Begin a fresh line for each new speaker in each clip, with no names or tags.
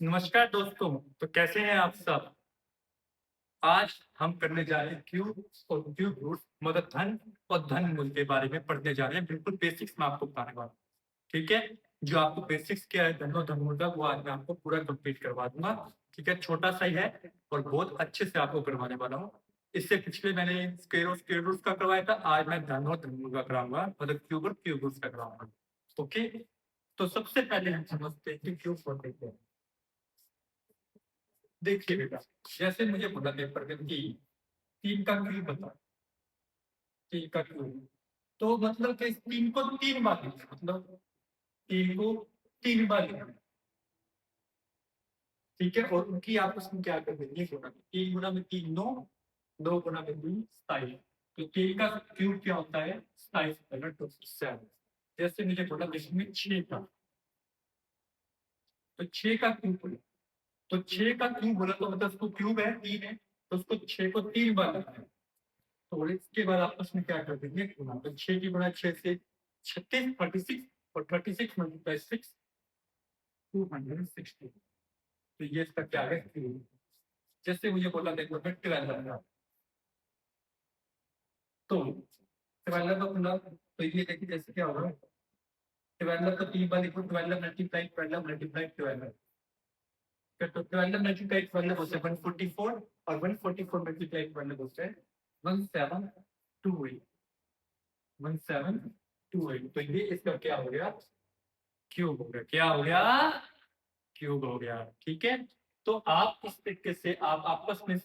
नमस्कार दोस्तों। तो कैसे हैं आप सब। आज हम करने जा रहे हैं क्यूब और क्यूब रूट मतलब धन और धन मूल के बारे में पढ़ने जा रहे हैं। बिल्कुल बेसिक्स में आपको बताने वाला हूं। ठीक है। जो आपको बेसिक्स क्या है धन और धन मूल का वो आज मैं आपको पूरा कंप्लीट करवा दूंगा। ठीक है, छोटा सा ही है और बहुत अच्छे से आपको करवाने वाला हूँ। इससे पिछले मैंने स्क्वायर रूट का करवाया था, आज मैं धन और धन मूल का कराऊंगा, मतलब क्यूब और क्यूब रूट का कराऊंगा। ओके। तो सबसे पहले हम समझते हैं कि क्यूब होते क्या है। देखिए बेटा, जैसे मुझे बोला पेपर में कि तीन का क्यूब बता, तीन का क्यूब। तो मतलब कि इस तीन को तीन बार लिखना, मतलब तीन को तीन बार लिखना। ठीक है, और उनकी आपस में क्या कर देंगे गुणा, तीन गुना में तीन नौ, दो गुना में तीन 27। तो तीन का क्यूब क्या होता है 27। जैसे मुझे बोला इसमें छह का, तो छह का क्यूब बोला, तो छह का क्यूब बोला तो मतलब उसको क्यूब है तीन है, तो उसको छह को तीन बार लिखना है। तो इसके बाद आपस में क्या कर देंगे गुना, तो छह की गुना छह से 36, 36 और 36 मल्टीप्लाई 6, 260। तो ये इसका क्या है क्यूब। जैसे मुझे बोला देखो मैं 12 तो 12 का गुना, तो ये देखिए जैसे क्या होगा 12 को तीन बार लिखो, 12 मल्टीप्लाई 12 मल्टीप्लाई 12। तो 12 मल्टीप्लाई 12 होता है 144 और 144 मल्टीप्लाई 12 होता है 1728, 1728। तो ये इसका क्या हो गया क्यूब हो गया। क्या हो गया क्यूब हो गया। ठीक है। तो आप इस तरीके से आप आपस में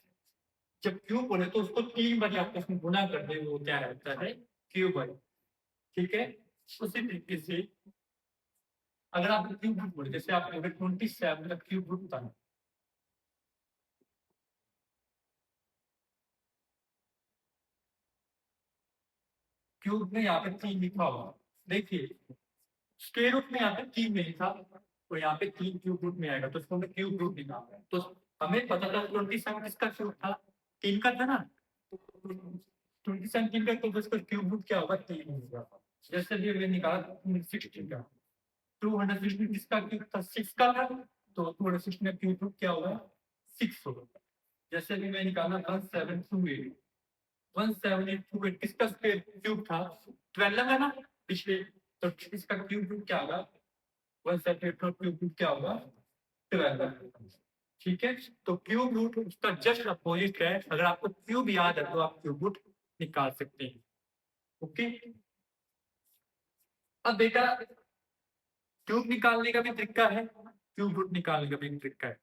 जब क्यूब बोले तो उसको तीन बार आपस में गुना कर दे, वो क्या रहता है क्यूब है। ठीक है। उसी तरीके से अगर आप क्यूब रूट बोले, जैसे आप अगर 27 का क्यूब रूट बताना, क्यूब में यहाँ पे तीन लिखा होगा। देखिए स्क्वायर रूट में यहाँ पे तीन नहीं था, तो यहाँ पे तीन क्यूब रूट में आएगा, तो इसको हमें क्यूब रूट निकालना है। तो हमें पता था 27 किसका क्यूब था, तीन का था ना। 27 तीन का, तो इसका क्यूब रूट क्या होगा तीन होगा। जैसे भी हमने निकाला 16 का, 216 किसका क्यूब था सिक्स का था, तो 216 का क्यूब रूट क्या होगा सिक्स होगा। जैसे भी मैं निकाला 1728, 1728 किसका स्क्वायर क्यूब था 12 का ना पिछले, तो इसका क्यूब रूट क्या होगा 178 का क्यूब रूट क्या होगा 12। ठीक है। तो क्यूब रूट उसका जस्ट अपोजिट है, अगर आपको क्यूब याद है तो आप क्यूब रूट निकाल सकते हैं। ओके। अब बेटा क्यूब निकालने का भी तरीका है, क्यूब रूट निकालने का भी तरीका है,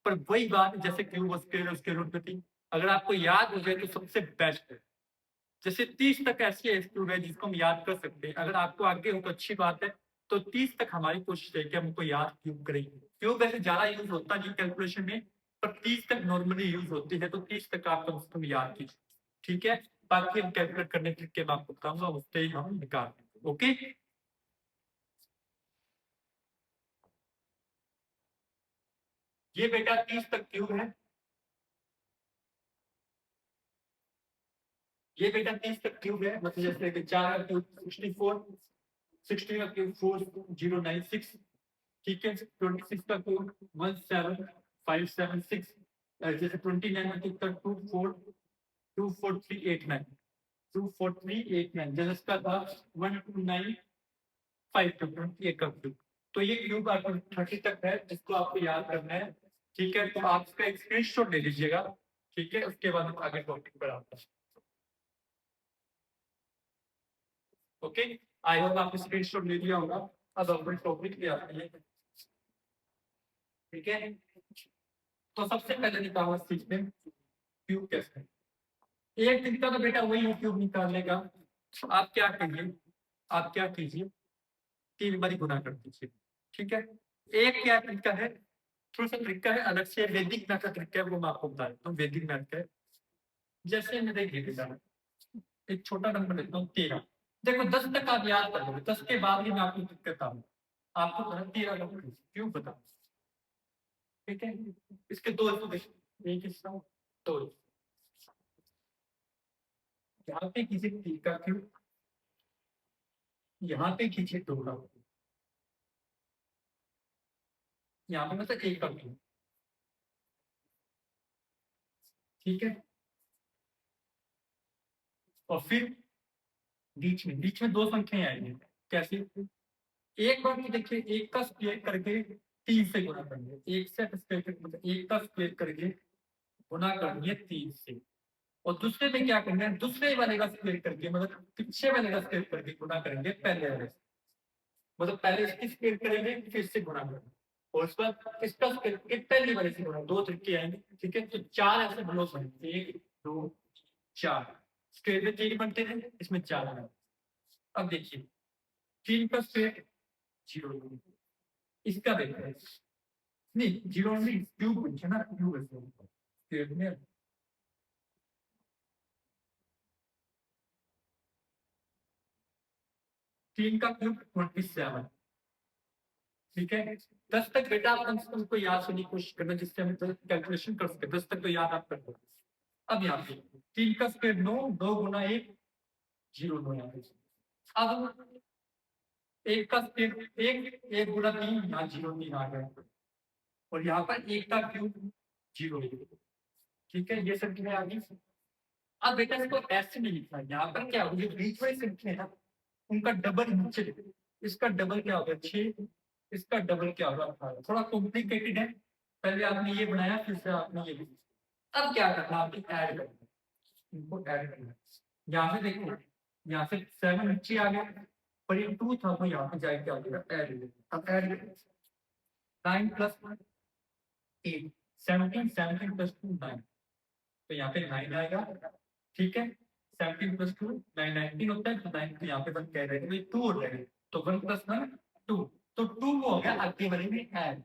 पर वही बात जैसे क्यूब उसके रूट में थी, अगर आपको याद हो जाए तो सबसे बेस्ट है। जैसे 30 तक ऐसी क्यूब है जिसको हम याद कर सकते हैं, अगर आपको आगे हो तो अच्छी बात है। तो 30 तक हमारी कोशिश है कि हमको याद क्यूब करेंगे। क्यूब वैसे ज्यादा यूज होता नहीं कैलकुलेशन में, पर 30 तक नॉर्मली यूज होती है, तो 30 तक आप कम से कम याद कीजिए। ठीक है। बाकी हम कैलकुलेट करने के तरीके मैं आपको बताऊंगा, उससे ही हम निकाल देंगे। ओके। ये बेटा 30 तक क्यूब है, ये बेटा 30 तक क्यूब है, मतलब जैसे कि चार का क्यूब 64, 60 का क्यूब 4096। ठीक है। 26 का क्यूब 17576। जैसे 29 का क्यूब था 24389, 24389। जैसे इसका था 12952, 28 का क्यूब। तो ये क्यूब आपको 30 तक है जिसको आपको याद करना है। ठीक है, तो आप इसका एक स्क्रीनशॉट ले लीजिएगा। ठीक है, उसके बाद हम आगे टॉपिक पर आते हैं। ओके। आई होप आपने स्क्रीनशॉट ले लिया होगा। अब अपने टॉपिक पे आते हैं। ठीक है। तो सबसे पहले निकालना सीखते हैं क्यूब कैसे। एक तरीका तो बेटा वही है क्यूब निकालने का। आप क्या करिए, आप क्या कीजिए, तीन बारी गुना कर दीजिए। ठीक है। एक क्या तरीका है, थोड़ा सा तरीका है अलग से, वैदिक मैथ का तरीका है, वो मैं आपको बता देता हूँ वैदिक मैथ का है। जैसे मैं देखिए बेटा, एक छोटा नंबर लेता हूँ 13। देखो 10 तक आप याद कर लोगे, 10 के बाद ही मैं आपको दिक्कत आऊँ। आपको 13 नंबर क्यों बताओ। ठीक है। इसके दो हिस्से, एक हिस्सा दो हिस्से। यहाँ पे किसी तीर का क्यों, यहाँ पे खींचे दो का, यहाँ पे मतलब एक का क्यूब, ठीक है। और फिर बीच में दो संख्याएं आएंगी, कैसे? एक बार तो देखिए, एक का स्क्वायर करके 3 से गुणा करेंगे, एक से स्क्वायर करके मतलब एक का स्क्वायर करके गुणा करेंगे 3 से। और दूसरे में क्या करेंगे, दूसरे वाले का स्क्वायर करके मतलब पीछे वाले का स्क्वायर करके गुणा करेंगे पहले वाले से। मतलब पहले इसकी स्क्वायर करेंगे फिर से गुणा करेंगे, और उस पर इसका स्क्वायर करके पहले वाले से गुणा, दो तरीके आएंगे, ठीक है। तो 4 ऐसे ब्लॉक बनेंगे, 1 2 4, स्क्वायर में 3 बनते हैं, इसमें 4 बने। अब देखिए 3 का स्क्वायर 0, इसका देखो, नहीं 0 नहीं, क्यूब बनছে ना, क्यूब है स्क्वायर में। 3 का क्यूब 27, ठीक है। 10 तक बेटा आप कम से कम को याद करने की कोशिश करना, जिससे हम कैलकुलेशन कर सके, 10 तक तो याद आप कर लो। अब यहाँ पे 3 का स्क्वायर 9, 2 गुना 1 0 9 यहाँ पे। अब एक का स्क्वायर 1, 1 गुना 3 यहाँ 0 3 आ गया, और यहाँ पर एक का क्यूब 0, ठीक है। ये संख्या आ गई। अब बेटा इसको ऐसे नहीं लिखना, यहाँ पर क्या होगा, जो बीच में संख्या है ना उनका डबल नीचे लिखो। इसका डबल क्या होगा 6, इसका डबल क्या होगा 18। थोड़ा कॉम्प्लिकेटेड है, पहले आपने ये बनाया फिर से आपने ये भी। अब क्या करना, आपने ऐड करना, इनको ऐड करना। यहाँ से देखो, यहाँ से 7 नीचे आ गया, पर ये 2 था तो यहाँ पे जाए क्या हो जाएगा ऐड। अब ऐड 9 प्लस 8 17, 17 प्लस 2 9, तो यहाँ पे 9 आएगा, ठीक है। 17 प्लस 2 9 19 होता है, तो 9 तो यहाँ पे 1 कह रहे थे 2 हो जाएगा, तो 1 प्लस 1 2, तो 2 हो गया आगे वाले में ऐड।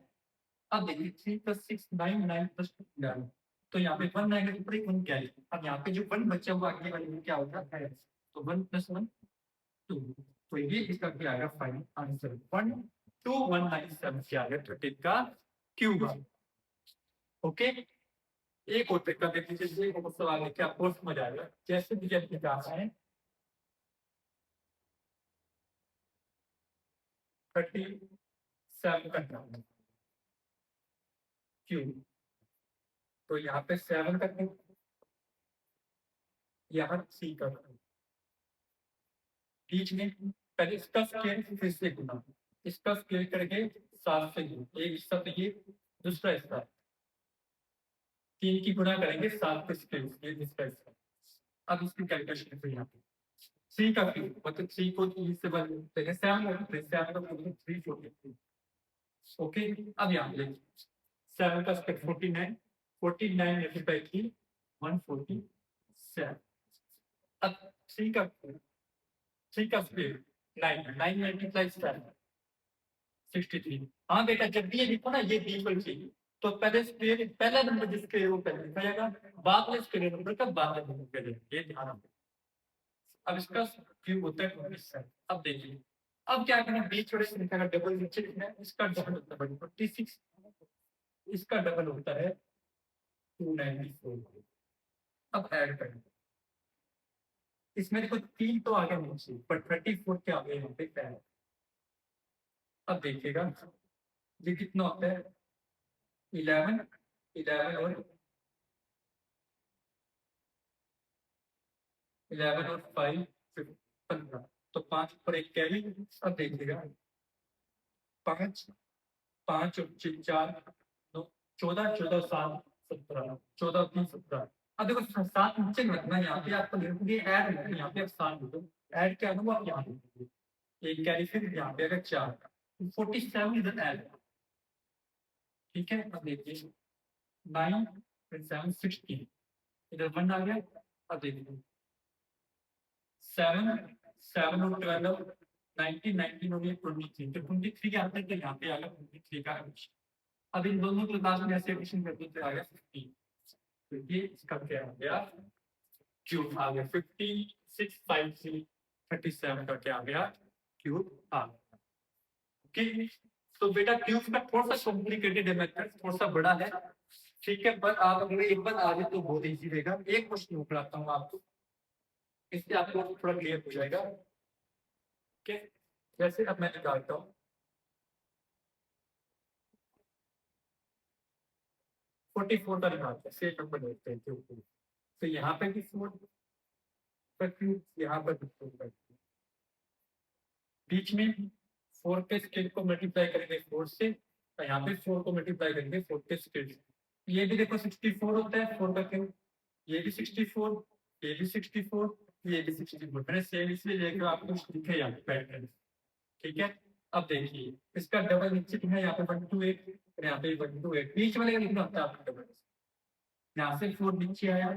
अब देखिए 3 प्लस 6 9 9 प्लस 2 11, तो यहाँ पे 1 आएगा, ऊपर एक 1 क्या है। अब यहाँ पे जो 1 बचा हुआ आगे वाले में क्या होगा ऐड, तो 1 प्लस 1 2, तो ये इसका क्या आएगा फाइनल आंसर 12197 क्या आ गया 13 का क्यूब। ओके, एक और तरीका देख लीजिए, एक और सवाल है क्या आपको समझ आएगा। जैसे भी जब निकालना है 37 का नाम क्यूब, तो यहाँ पे 7 का क्यूब, यहाँ सी का क्यूब, बीच में पहले इसका स्क्वायर फिर से गुना, इसका स्क्वायर करके 7 से गुना, एक हिस्सा तो ये, दूसरा हिस्सा 3 की गुना करेंगे 7 के स्क्वायर, इसका हिस्सा। अब इसकी कैलकुलेशन फिर यहाँ पे सी का क्यूब मतलब 3 को 3 से बदल देंगे, 7 होता है, 7 का क्यूब 343। ओके, अब यहाँ पे देखिए 7 का स्क्वायर 49, 49 मल्टीप्लाई की 147। अब 3 का स्क्वायर 9, 9 मल्टीप्लाई 7 63। हाँ बेटा जब भी ये लिखो ना ये इक्वल चाहिए, तो पहले स्क्वायर पहला नंबर जिसके है वो पहले लिखा जाएगा, बाद में स्क्वायर नंबर का बाद में लिखा जाएगा, ये ध्यान रखो। अब इसका क्यूब होता है 27। अब देखिए, अब क्या करना, बीच वाले संख्या का डबल नीचे लिखना है, इसका डबल होता है 46, इसका डबल होता है 294। अब ऐड करना, इसमें देखो 3 तो आ गया नीचे, पर 34 क्या आ गया यहाँ पे ऐड। अब देखिएगा ये कितना होता है 11, 11 और 5 15, तो 5 पर एक कैरी। अब देखिएगा 5 5 और 4 14, 14 7 17, 14 3 17। अब देखो 7 नीचे में रखना है, यहाँ पे आपको लिखोगे ऐड होगा, यहाँ पे आप 7 लिखो, ऐड क्या होगा आप यहाँ लिखोगे, एक कैरी फिर यहाँ पे अगर 4, 47 इधर ऐड, ठीक है। अब देखिए 9 फिर 7 16, इधर 1 आ गया। अब देखिए 7 7 और 12 19 19 और ये 23, तो 23 के आते तो यहाँ पे आ गया 23 का एडिशन। अब इन दोनों को लास्ट में ऐसे एडिशन कर दो तो आ गया 15, तो ये इसका क्या आ गया क्यूब आ गया 15 6 5 3 37 का क्या आ गया क्यूब आ गया। ओके, तो बेटा क्यूब का थोड़ा सा कॉम्प्लिकेटेड है मेथड, थोड़ा सा बड़ा है, ठीक है। पर आप अगर एक बार आ जाए तो बहुत इजी रहेगा। एक क्वेश्चन कराता हूँ आपको, इससे आपको थोड़ा क्लियर हो जाएगा। ओके, जैसे अब मैं निकालता हूँ 44 का निकालते हैं, सेम नंबर लेते हैं क्यूब को। तो यहाँ पे भी 4 का क्यूब, यहाँ पर भी 4 का क्यूब, बीच में 4 के स्केल को मल्टीप्लाई करेंगे 4 से, और यहाँ पे 4 को मल्टीप्लाई करेंगे 4 के स्केल से। ये भी देखो 64 होता है 4 का क्यूब, ये भी 64, ये भी 64, ये भी 64। मैंने सेम इसलिए लेकर आपको लिखे यहाँ पे पैटर्न, ठीक है। अब देखिए इसका डबल नीचे कितना है, यहाँ पे 128 और यहाँ पे 128, बीच वाले का लिखना होता है आपको डबल। यहाँ से 4 नीचे आया,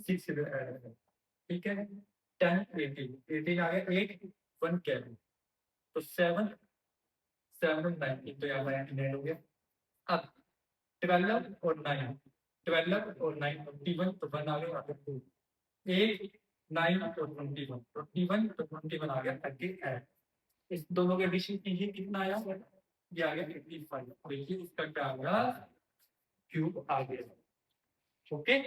6 इधर आया, ठीक है। 10 18 18 आ गया, 8 1 कैरी, तो 7 7 19, तो यहाँ 99 हो गया। अब 12 और 9, 12 और 9 21, तो 1 आ गया यहाँ पे 2, 8 9 और 21, 21 तो 21 आ गया 38। इस दोनों के एडिशन कीजिए, कितना आया, ये आ गया 55। देखिए इसका क्या आ गया, क्यूब आ गया। ओके,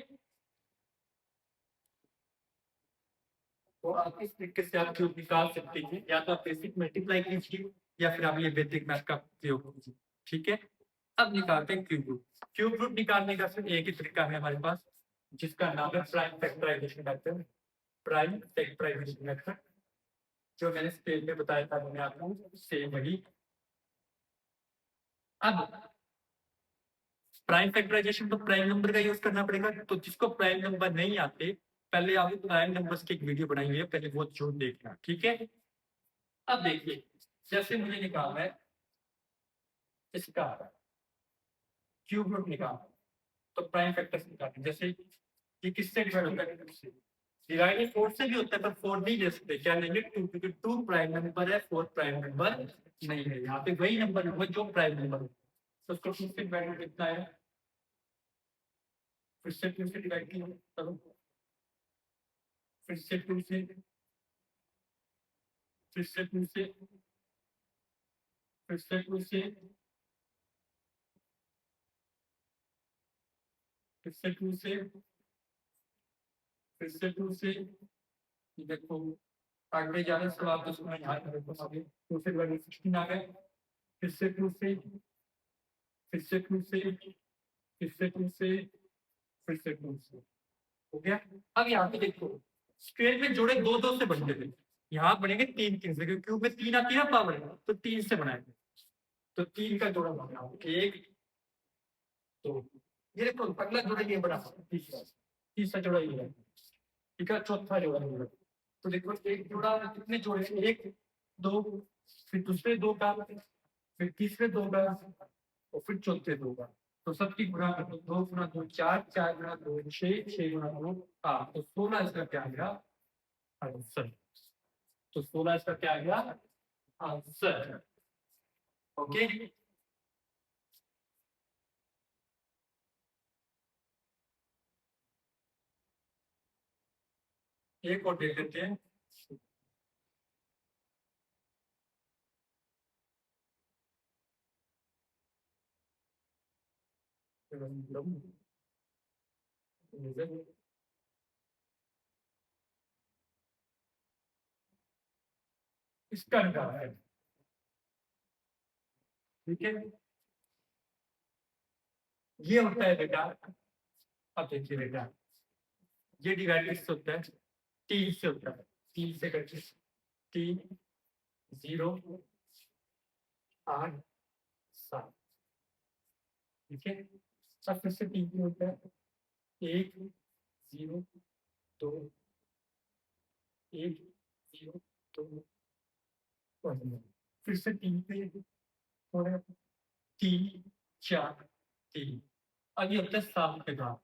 तो आप इस तरीके से आप क्यूब निकाल सकते हैं, या तो आप बेसिक मल्टीप्लाई कीजिए या फिर आप ये वैदिक मैथ का उपयोग कीजिए, ठीक है। अब निकालते हैं क्यूब रूट। क्यूब रूट निकालने का सिर्फ एक ही तरीका है हमारे पास, जिसका नाम है prime factorisation method. Prime factorisation method जो मैंने स्टेज में बताया था, मैंने आपको सेम वही। अब प्राइम फैक्टराइजेशन तो प्राइम नंबर का यूज करना पड़ेगा, तो जिसको प्राइम नंबर नहीं आते, पहले आप प्राइम नंबर्स की एक वीडियो बनाएंगे, पहले वो जरूर देखना, ठीक है। अब देखिए जैसे मुझे निकालना है इसका क्यूब रूट निकालना, तो प्राइम फैक्टर्स निकालना, जैसे ये किससे डिवाइड होता है, किससे डिवाइडेड 4 से भी होता है, पर 4 नहीं ले सकते, क्या लेंगे 2, क्योंकि 2 प्राइम नंबर है, 4 प्राइम नंबर नहीं है। यहाँ पे वही नंबर है जो प्राइम नंबर है, तो उसको 2 से डिवाइड कितना है, फिर से 2 से डिवाइड किया, चलो फिर से 2 से, फिर से 2 से, फिर से 2 से, फिर से 2 से, फिर से 2 से। देखो आगे जाने से आप उसको मैं यहाँ पर देखो आगे 2 से डिवाइड 16 आ गए, फिर से 2 से, फिर से 2 से, फिर से 2 से, फिर से 2 से, हो गया। अब यहाँ पे देखो स्क्वायर में जोड़े 2 2 से बनते थे, यहाँ बनेंगे 3 3 से, क्योंकि क्यूब में 3 आती है ना पावर, तो 3 से बनाएंगे, तो 3 का जोड़ा बना 1 2, ये देखो अगला जोड़ा ये बना, तीसरा तीसरा जोड़ा ये है, ठीक है। चौथा जोड़ा ये है, तो देखो एक जोड़ा कितने जोड़े, 1 2, फिर दूसरे 2 का, फिर तीसरे 2 का, और फिर चौथे 2 का। तो सबकी गुणा कर दो, 2 गुणा 2 4, 4 गुणा 2 6, 6 गुणा 2 8, तो 16 इसका क्या आ गया आंसर। तो 16 इसका क्या आ गया आंसर। ओके, एक और देख लेते हैं। इसका निकाल है, ठीक है। ये होता है बेटा, अब देखिए बेटा, ये डिवाइड किससे होता है, 3 से होता है, 3 से करके 3 0 8 7, ठीक है। अब फिर से 3 से होता है 1 0 2 1 0 2, फिर से 3 पे थोड़ा 3 4 3। अब ये होता है 7 के बाद,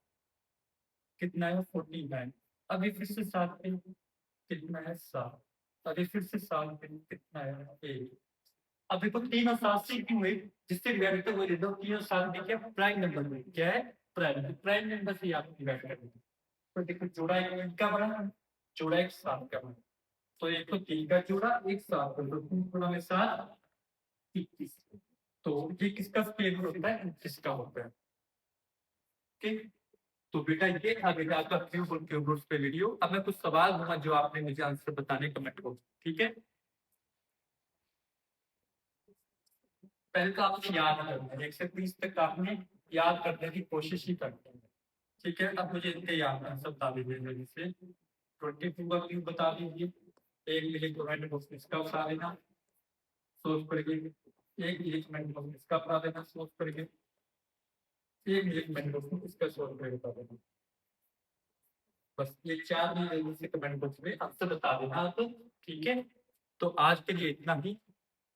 कितना है 49। अभी फिर से 7 पे कितना है 7, अभी फिर से 7 पे कितना है 1। अब देखो 3 और 7 से क्यों हुए, जिससे डिवाइड होता है वो ले दो, 3 और 7 में क्या प्राइम नंबर में क्या है, प्राइम, प्राइम नंबर से आप डिवाइड कर दो। तो देखो जोड़ा एक का बना, जोड़ा एक 7 का बना, तो एक तो 3 का जोड़ा एक 7 का, तो 3 गुणा में 7 21। तो ये किसका स्क्वायर रूट होता है, किसका होता है, ठीक। तो बेटा ये था बेटा आपका क्यूब और क्यूब रूट्स पे वीडियो। अब मैं कुछ सवाल दूंगा जो आपने मुझे आंसर बताने कमेंट को, ठीक है। पहले तो आपको याद करना है 120 तक आपने याद करने की कोशिश ही करते हैं। ठीक है, अब मुझे इनके याद आंसर बता दीजिए जल्दी से। 22 का क्यूब बता दीजिए। एक मिली कमेंट बॉक्स में इसका बता देना, सोच करके। एक मिली कमेंट बॉक्स में इसका बता देना, सोच करके। एक मिली कमेंट बॉक्स में इसका सोच करके बता देना। बस ये 4 मिली जल्दी से कमेंट बॉक्स में आंसर बता देना आप। ठीक है, तो आज के लिए इतना ही।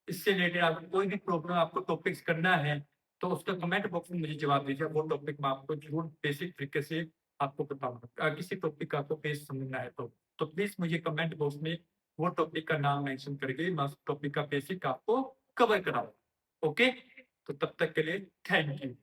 इससे रिलेटेड आपको कोई भी प्रॉब्लम, आपको टॉपिक्स करना है तो उसका कमेंट बॉक्स में मुझे जवाब दीजिए। वो टॉपिक मैं आपको जरूर बेसिक तरीके से आपको बताऊंगा। किसी टॉपिक का आपको पेज समझना है तो प्लीज मुझे कमेंट बॉक्स में वो टॉपिक का नाम मेंशन करके मैं उस टॉपिक का बेसिक आपको कवर कराऊंगा। ओके, तो तब तक के लिए थैंक यू।